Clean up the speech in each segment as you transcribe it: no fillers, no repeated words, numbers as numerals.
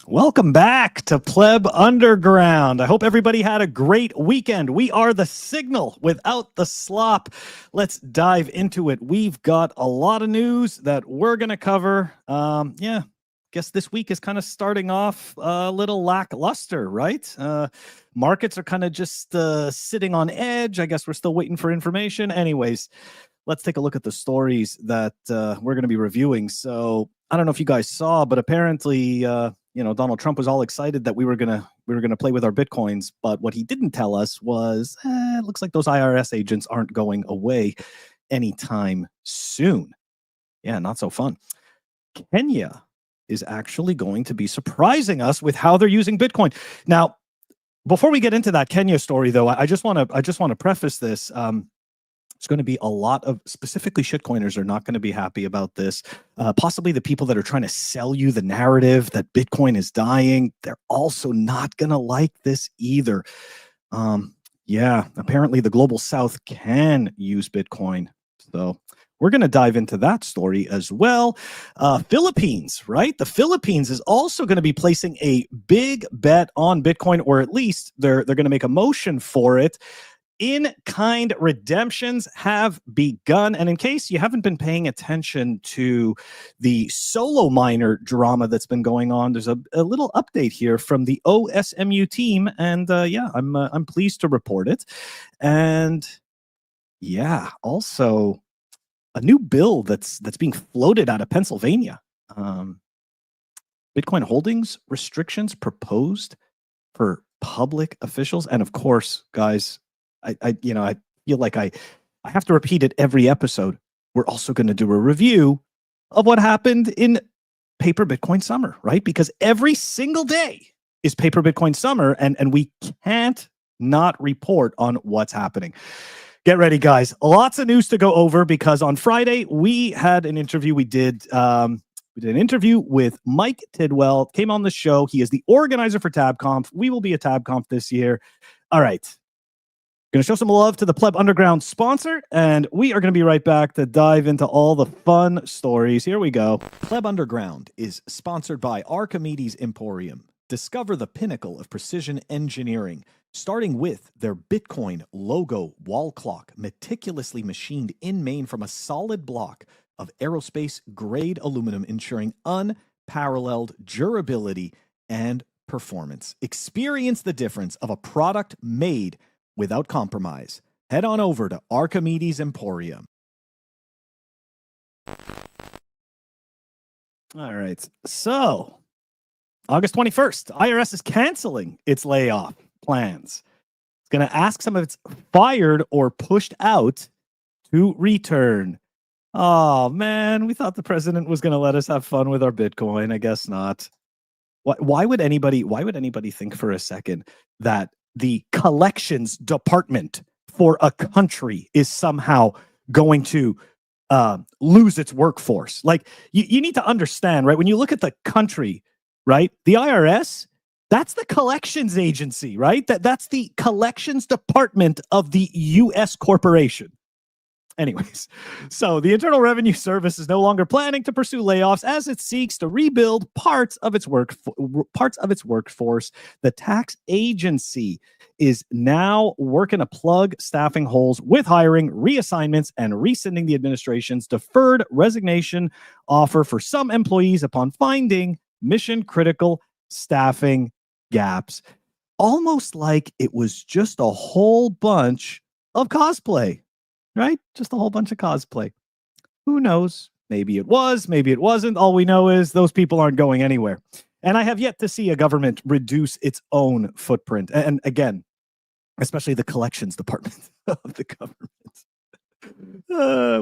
Welcome back to Pleb Underground. I hope everybody had a great weekend. We are the signal without the slop. Let's dive into it. We've got a lot of news that we're going to cover. Guess this week is kind of starting off a little lackluster, right? Markets are kind of just sitting on edge. I guess we're still waiting for information. Anyways, let's take a look at the stories that we're going to be reviewing. So I don't know if you guys saw, but apparently, Donald Trump was all excited that we were gonna play with our bitcoins. But what he didn't tell us was, it looks like those IRS agents aren't going away anytime soon. Yeah, not so fun. Kenya is actually going to be surprising us with how they're using Bitcoin. Now, before we get into that Kenya story, though, I just want to preface this. It's going to be a lot of, specifically shitcoiners are not going to be happy about this. Possibly the people that are trying to sell you the narrative that Bitcoin is dying, they're also not going to like this either. Apparently the global south can use Bitcoin. So we're going to dive into that story as well. Philippines, right? The Philippines is also going to be placing a big bet on Bitcoin, or at least they're going to make a motion for it. In-kind redemptions have begun. And in case you haven't been paying attention to the solo miner drama that's been going on, there's a little update here from the OSMU team. And I'm pleased to report it. And yeah, also a new bill that's being floated out of Pennsylvania. Bitcoin holdings restrictions proposed for public officials. And of course, guys, I feel like I have to repeat it every episode. We're also going to do a review of what happened in Paper Bitcoin Summer, right? Because every single day is Paper Bitcoin Summer, and we can't not report on what's happening. Get ready, guys. Lots of news to go over, because on Friday we had an interview. We did an interview with Mike Tidwell. Came on the show. He is the organizer for TabConf. We will be at TabConf this year. All right. Going to show some love to the Pleb Underground sponsor, and we are going to be right back to dive into all the fun stories. Here we go. Pleb Underground is sponsored by Archimedes Emporium. Discover the pinnacle of precision engineering, starting with their Bitcoin logo wall clock, meticulously machined in Maine from a solid block of aerospace-grade aluminum, ensuring unparalleled durability and performance. Experience the difference of a product made without compromise. Head on over to Archimedes Emporium. All right. So, August 21st, IRS is canceling its layoff plans. It's going to ask some of its fired or pushed out to return. Oh, man, we thought the president was going to let us have fun with our Bitcoin. I guess not. Why would anybody think for a second that the collections department for a country is somehow going to lose its workforce? Like, you need to understand, right? When you look at the country, right? The IRS, that's the collections agency, right? That's the collections department of the U.S. corporation. Anyways, so the Internal Revenue Service is no longer planning to pursue layoffs as it seeks to rebuild parts of its workforce. The tax agency is now working to plug staffing holes with hiring, reassignments, and rescinding the administration's deferred resignation offer for some employees upon finding mission-critical staffing gaps. Almost like it was just a whole bunch of cosplay. Right? Just a whole bunch of cosplay. Who knows? Maybe it was, maybe it wasn't. All we know is those people aren't going anywhere. And I have yet to see a government reduce its own footprint. And again, especially the collections department of the government.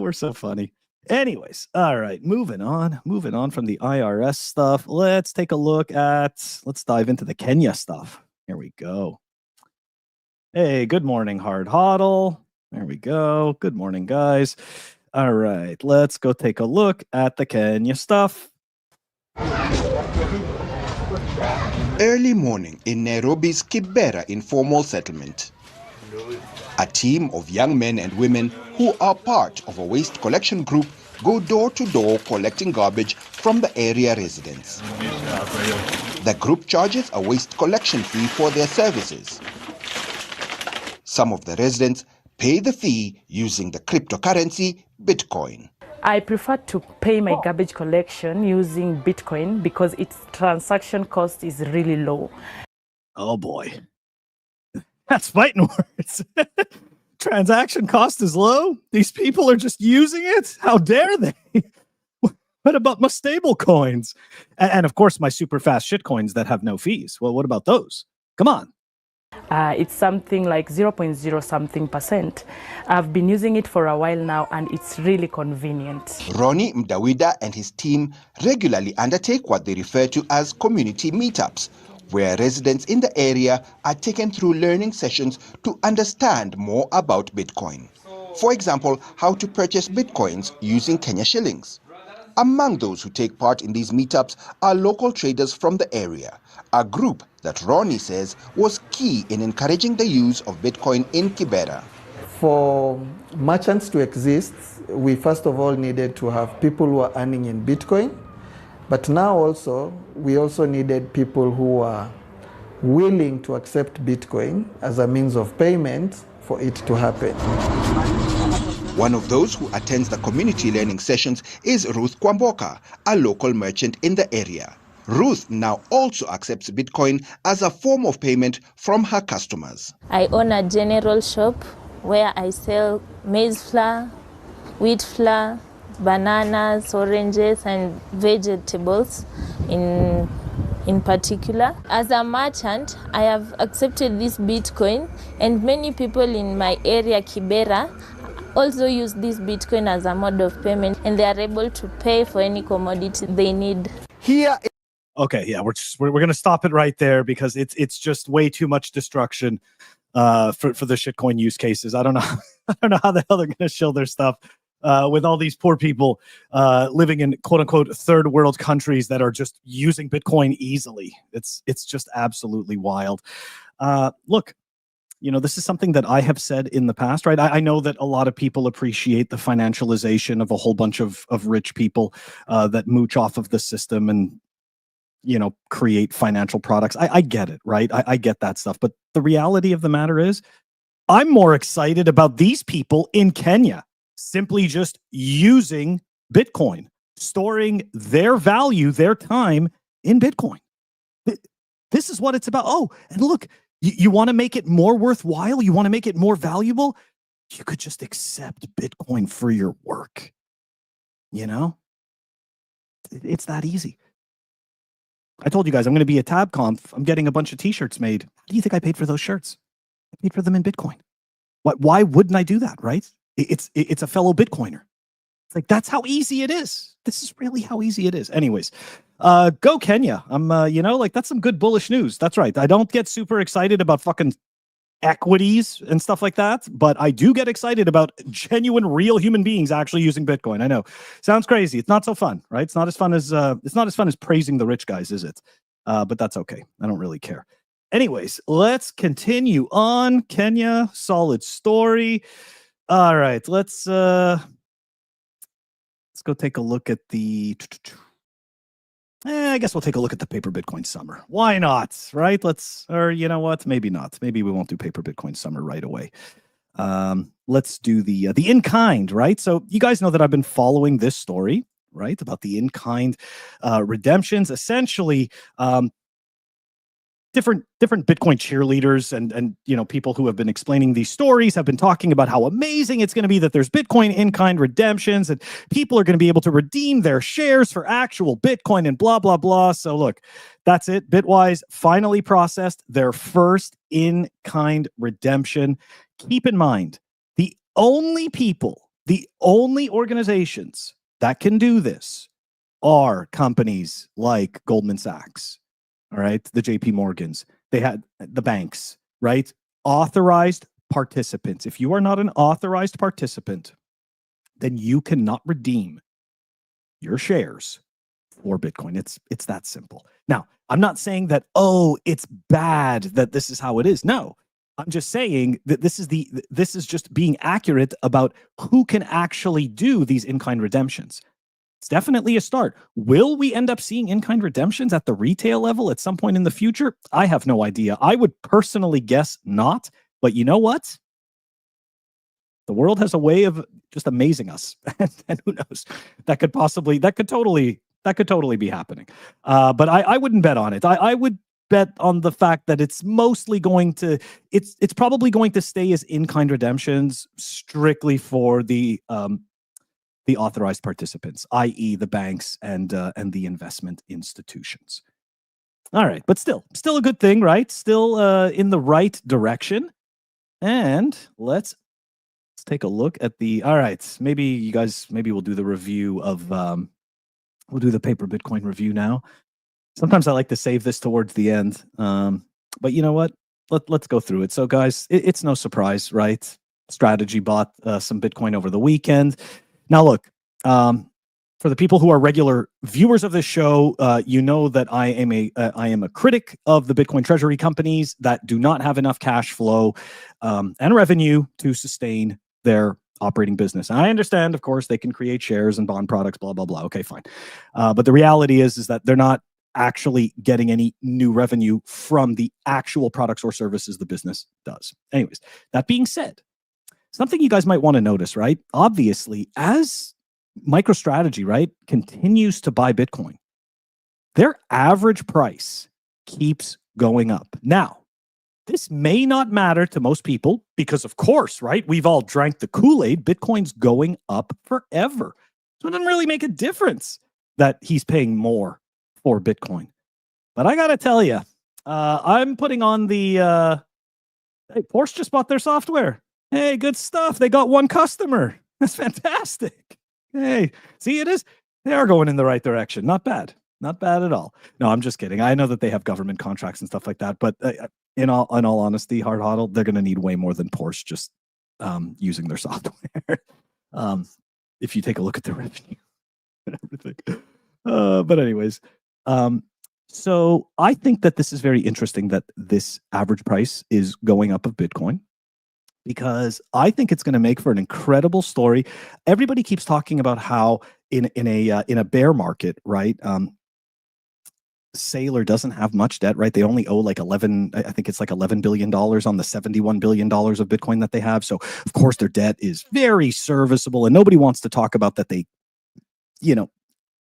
We're so funny. Anyways, all right, moving on from the IRS stuff. Let's dive into the Kenya stuff. Here we go. Hey, good morning, Hard Hodl. There we go. Good morning, guys. All right, let's go take a look at the Kenya stuff. Early morning in Nairobi's Kibera informal settlement. A team of young men and women who are part of a waste collection group go door to door collecting garbage from the area residents. The group charges a waste collection fee for their services. Some of the residents pay the fee using the cryptocurrency Bitcoin. I prefer to pay my garbage collection using Bitcoin because its transaction cost is really low. Oh boy. That's fighting words. Transaction cost is low. These people are just using it. How dare they? What about my stable coins? And of course, my super fast shit coins that have no fees. Well, what about those? Come on. It's something like 0.0 something percent. I've been using it for a while now and it's really convenient. Ronnie Mdawida and his team regularly undertake what they refer to as community meetups, where residents in the area are taken through learning sessions to understand more about Bitcoin. For example, how to purchase Bitcoins using Kenya shillings. Among those who take part in these meetups are local traders from the area, a group that Ronnie says was key in encouraging the use of Bitcoin in Kibera. For merchants to exist, we first of all needed to have people who are earning in Bitcoin, but now also, we also needed people who are willing to accept Bitcoin as a means of payment for it to happen. One of those who attends the community learning sessions is Ruth Kwamboka, a local merchant in the area. Ruth now also accepts Bitcoin as a form of payment from her customers. I own a general shop where I sell maize flour, wheat flour, bananas, oranges, and vegetables in particular. As a merchant, I have accepted this Bitcoin, and many people in my area, Kibera, also use this Bitcoin as a mode of payment, and they are able to pay for any commodity they need. Here, Okay, yeah, we're gonna stop it right there because it's just way too much destruction for the shitcoin use cases. I don't know I don't know how the hell they're gonna shill their stuff with all these poor people living in quote unquote third world countries that are just using Bitcoin easily. It's just absolutely wild. Look, you know, this is something that I have said in the past, right? I know that a lot of people appreciate the financialization of a whole bunch of rich people that mooch off of the system and, you know, create financial products. I get it, right? I get that stuff. But the reality of the matter is, I'm more excited about these people in Kenya simply just using Bitcoin, storing their value, their time in Bitcoin. This is what it's about. Oh, and look, you want to make it more worthwhile? You want to make it more valuable? You could just accept Bitcoin for your work. You know? It's that easy. I told you guys I'm going to be at TabConf. I'm getting a bunch of t-shirts made. How do you think I paid for those shirts? I paid for them in Bitcoin. Why wouldn't I do that, right? It's a fellow Bitcoiner. It's like, that's how easy it is. This is really how easy it is. Anyways, go Kenya. I'm, you know, like, that's some good bullish news. That's right. I don't get super excited about fucking equities and stuff like that, but I do get excited about genuine, real human beings actually using Bitcoin. I know, sounds crazy. It's not so fun, right? It's not as fun as praising the rich guys, is it? But that's okay. I don't really care. Anyways, let's continue on. Kenya, solid story. All right, let's go take a look at the. I guess we'll take a look at the paper Bitcoin summer. Why not? Right? Or you know what? Maybe not. Maybe we won't do paper Bitcoin summer right away. Let's do the in-kind, right? So you guys know that I've been following this story, right, about the in-kind redemptions. Essentially, different Bitcoin cheerleaders and you know, people who have been explaining these stories have been talking about how amazing it's going to be that there's Bitcoin in-kind redemptions and people are going to be able to redeem their shares for actual Bitcoin and blah blah blah. So look, that's it. Bitwise finally processed their first in-kind redemption. Keep in mind, the only organizations that can do this are companies like Goldman Sachs. All right, the JP Morgans, they had the banks, right? Authorized participants. If you are not an authorized participant, then you cannot redeem your shares for Bitcoin. It's that simple. Now, I'm not saying that, oh, it's bad that this is how it is. No, I'm just saying that this is just being accurate about who can actually do these in-kind redemptions. It's definitely a start. Will we end up seeing in-kind redemptions at the retail level at some point in the future? I have no idea. I would personally guess not, but you know what? The world has a way of just amazing us, and who knows? That could totally be happening. But I wouldn't bet on it. I would bet on the fact that it's mostly going to it's probably going to stay as in-kind redemptions strictly for the authorized participants, i.e. the banks and the investment institutions. All right, but still a good thing, right? Still in the right direction. And let's take a look at the, all right, maybe we'll do the review of we'll do the paper Bitcoin review now. Sometimes I like to save this towards the end. But you know what? Let's go through it. So guys, it's no surprise, right? Strategy bought some Bitcoin over the weekend. Now look, for the people who are regular viewers of this show, you know that I am a critic of the Bitcoin treasury companies that do not have enough cash flow and revenue to sustain their operating business. And I understand, of course, they can create shares and bond products, blah, blah, blah. Okay, fine. But the reality is that they're not actually getting any new revenue from the actual products or services the business does. Anyways, that being said, something you guys might want to notice, right? Obviously, as MicroStrategy, right, continues to buy Bitcoin, their average price keeps going up. Now, this may not matter to most people because, of course, right, we've all drank the Kool-Aid. Bitcoin's going up forever. So it doesn't really make a difference that he's paying more for Bitcoin. But I got to tell you, I'm putting on the, hey, Porsche just bought their software. Hey, good stuff. They got one customer. That's fantastic. Hey, see, they are going in the right direction. Not bad. Not bad at all. No, I'm just kidding. I know that they have government contracts and stuff like that, but in all honesty, hard hodl, they're going to need way more than Porsche just using their software. If you take a look at their revenue and everything. But anyways, so I think that this is very interesting that this average price is going up of Bitcoin, because I think it's going to make for an incredible story. Everybody keeps talking about how in a bear market, right? Saylor doesn't have much debt, right? They only owe like $11 billion on the $71 billion of Bitcoin that they have. So of course their debt is very serviceable, and nobody wants to talk about that they,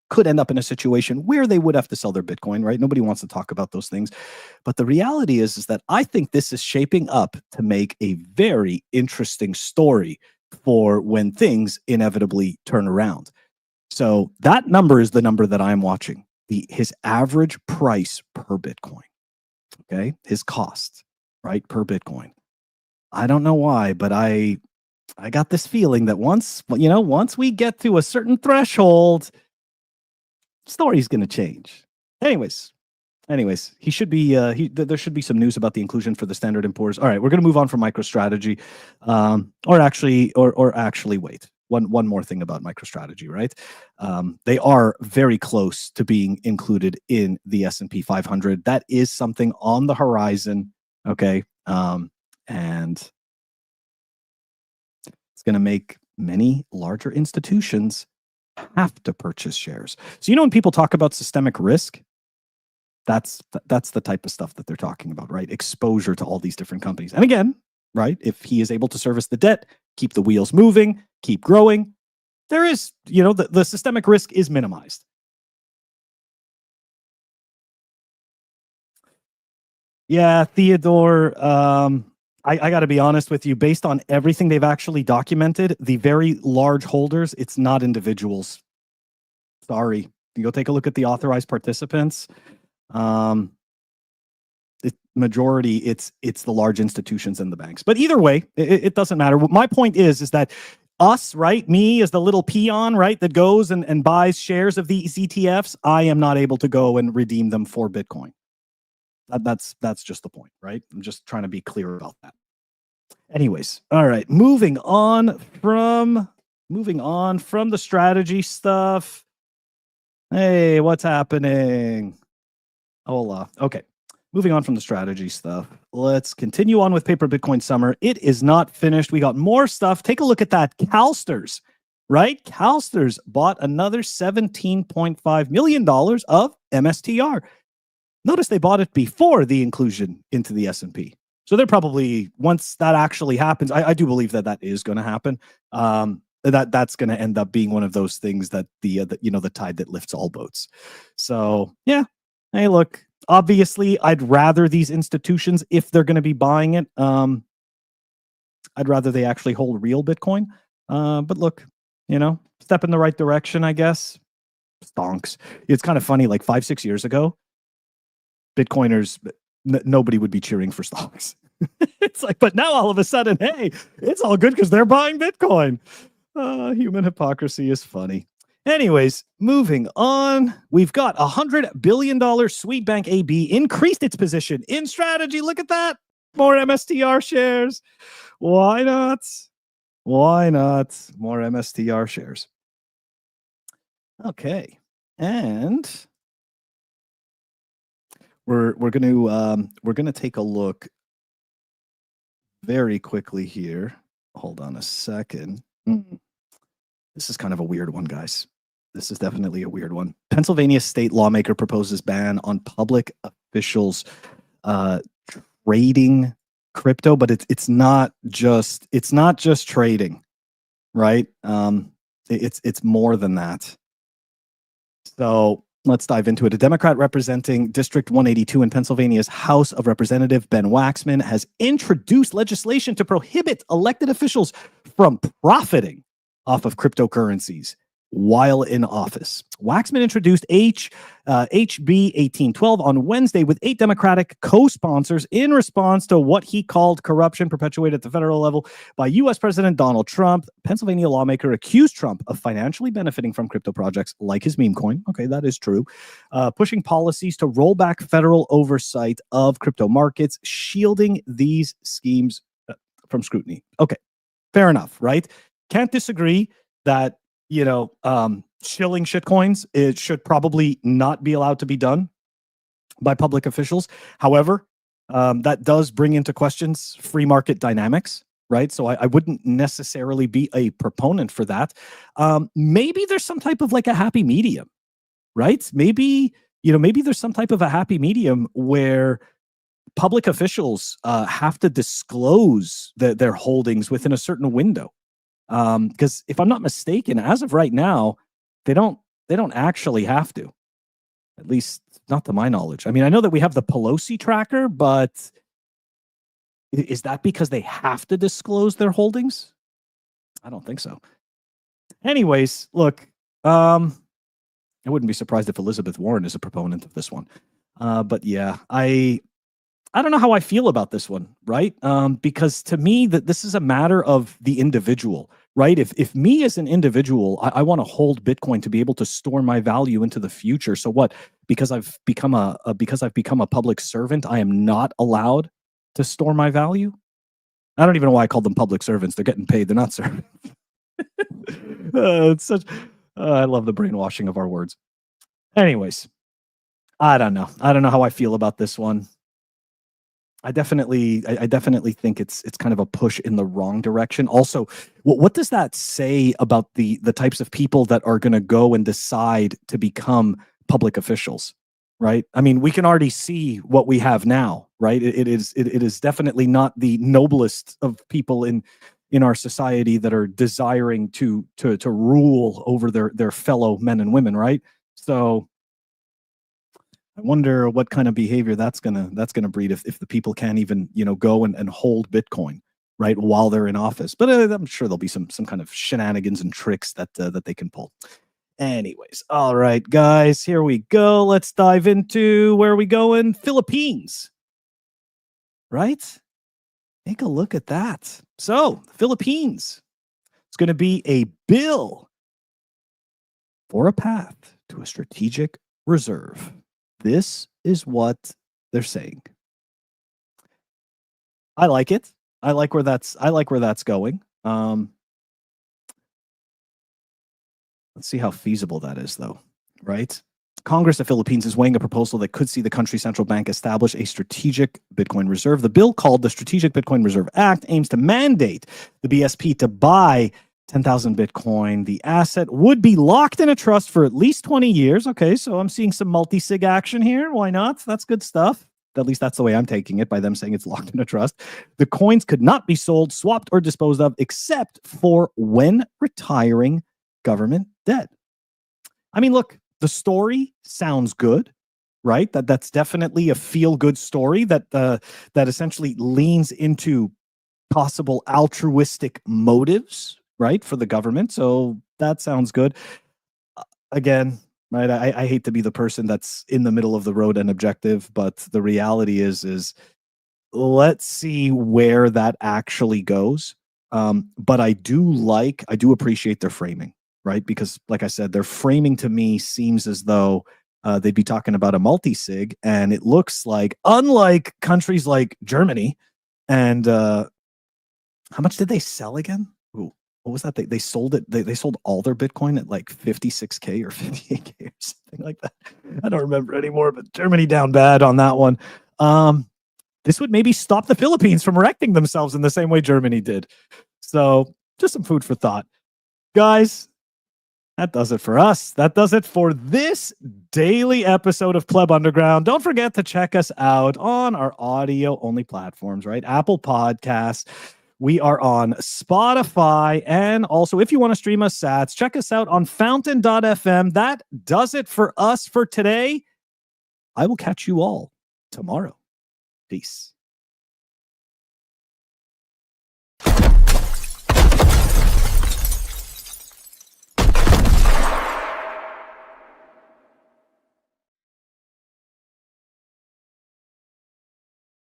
could end up in a situation where they would have to sell their Bitcoin, right? Nobody wants to talk about those things. But the reality is that I think this is shaping up to make a very interesting story for when things inevitably turn around. So that number is the number that I'm watching. His average price per Bitcoin. Okay? His cost, right, per Bitcoin. I don't know why, but I got this feeling that once we get to a certain threshold, story's going to change. Anyways, he should be there should be some news about the inclusion for the Standard & Poor's. All right, we're going to move on from MicroStrategy, or actually wait. One more thing about MicroStrategy, right? They are very close to being included in the S&P 500. That is something on the horizon, okay? And it's going to make many larger institutions have to purchase shares. So when people talk about systemic risk, that's the type of stuff that they're talking about, right? Exposure to all these different companies. And again, right, if he is able to service the debt, keep the wheels moving, keep growing, there is, the systemic risk is minimized. Yeah, Theodore, I got to be honest with you, based on everything they've actually documented, the very large holders, it's not individuals. Sorry. You go take a look at the authorized participants. Majority, it's the large institutions and the banks. But either way, it doesn't matter. My point is that us, right, me as the little peon, right, that goes and buys shares of these ETFs, I am not able to go and redeem them for Bitcoin. That's just the point, right? I'm just trying to be clear about that. Anyways, all right, moving on from the strategy stuff. Hey, what's happening? Hola. Okay. moving on from the strategy stuff, let's continue on with Paper Bitcoin Summer. It is not finished. We got more stuff. Take a look at that. CalSTRS, right? CalSTRS bought another $17.5 million of MSTR. Notice they bought it before the inclusion into the S&P. So they're probably, once that actually happens, I do believe that that is going to happen. That's going to end up being one of those things that the tide that lifts all boats. So yeah, hey, look, obviously I'd rather these institutions, if they're going to be buying it, I'd rather they actually hold real Bitcoin. But look, step in the right direction, I guess. Stonks. It's kind of funny, like 5-6 years ago, Bitcoiners, nobody would be cheering for stocks. It's like, but now all of a sudden, hey, it's all good because they're buying Bitcoin. Human hypocrisy is funny. Anyways, moving on. We've got $100 billion Swedbank AB increased its position in strategy. Look at that. More MSTR shares. Why not? Why not? More MSTR shares. Okay. And we're gonna take a look very quickly here. Hold on a second. This is kind of a weird one, guys. This is definitely a weird one. Pennsylvania state lawmaker proposes ban on public officials trading crypto, but it's not just trading, right? It's more than that. So let's dive into it. A Democrat representing District 182 in Pennsylvania's House of Representatives, Ben Waxman, has introduced legislation to prohibit elected officials from profiting off of cryptocurrencies while in office. Waxman introduced HB 1812 on Wednesday with 8 Democratic co-sponsors in response to what he called corruption perpetuated at the federal level by U.S. President Donald Trump. Pennsylvania lawmaker accused Trump of financially benefiting from crypto projects like his meme coin. Okay, that is true. Pushing policies to roll back federal oversight of crypto markets, shielding these schemes from scrutiny. Okay, fair enough, right? Can't disagree that shilling shitcoins, it should probably not be allowed to be done by public officials. However, that does bring into questions free market dynamics, right? So I wouldn't necessarily be a proponent for that. Maybe there's some type of like a happy medium, right? Maybe there's some type of a happy medium where public officials have to disclose their holdings within a certain window. Because if I'm not mistaken, as of right now, they don't actually have to, at least not to my knowledge. I mean, I know that we have the Pelosi tracker, but is that because they have to disclose their holdings? I don't think so. Anyways, look, I wouldn't be surprised if Elizabeth Warren is a proponent of this one. But yeah, I don't know how I feel about this one, right? Because to me, this is a matter of the individual, right? If me as an individual, I want to hold Bitcoin to be able to store my value into the future. So what? Because I've become a public servant, I am not allowed to store my value. I don't even know why I called them public servants. They're getting paid. They're not servants. It's such. I love the brainwashing of our words. Anyways, I don't know. I don't know how I feel about this one. I definitely think it's kind of a push in the wrong direction. Also, what does that say about the types of people that are going to go and decide to become public officials, right? I mean, we can already see what we have now, right? It is definitely not the noblest of people in our society that are desiring to rule over their fellow men and women, right? So I wonder what kind of behavior that's gonna breed if the people can't even go and hold Bitcoin, right, while they're in office. But I'm sure there'll be some kind of shenanigans and tricks that they can pull. Anyways, all right, guys, here we go. Let's dive into where are we going? Philippines, right? Take a look at that. So, Philippines, it's going to be a bill for a path to a strategic reserve. This is what they're saying. I like it. I like where that's going. Let's see how feasible that is, though, right? Congress of Philippines is weighing a proposal that could see the country's central bank establish a strategic Bitcoin reserve. The bill, called the Strategic Bitcoin Reserve Act, aims to mandate the BSP to buy 10,000 Bitcoin. The asset would be locked in a trust for at least 20 years. Okay, so I'm seeing some multi-sig action here. Why not? That's good stuff. At least that's the way I'm taking it, by them saying it's locked in a trust. The coins could not be sold, swapped, or disposed of except for when retiring government debt. I mean, look, the story sounds good, right? That's definitely a feel-good story that that essentially leans into possible altruistic motives, right, for the government. So that sounds good. Again, right, I hate to be the person that's in the middle of the road and objective, but the reality is let's see where that actually goes. But I do appreciate their framing, right? Because like I said, their framing to me seems as though they'd be talking about a multi-sig, and it looks like, unlike countries like Germany, and how much did they sell again? Ooh, what was that? They sold it. They sold all their Bitcoin at like 56K or 58K or something like that. I don't remember anymore, but Germany down bad on that one. This would maybe stop the Philippines from erecting themselves in the same way Germany did. So just some food for thought. Guys, that does it for us. That does it for this daily episode of Pleb Underground. Don't forget to check us out on our audio-only platforms, right? Apple Podcasts. We are on Spotify. And also, if you want to stream us sats, check us out on fountain.fm. That does it for us for today. I will catch you all tomorrow. Peace.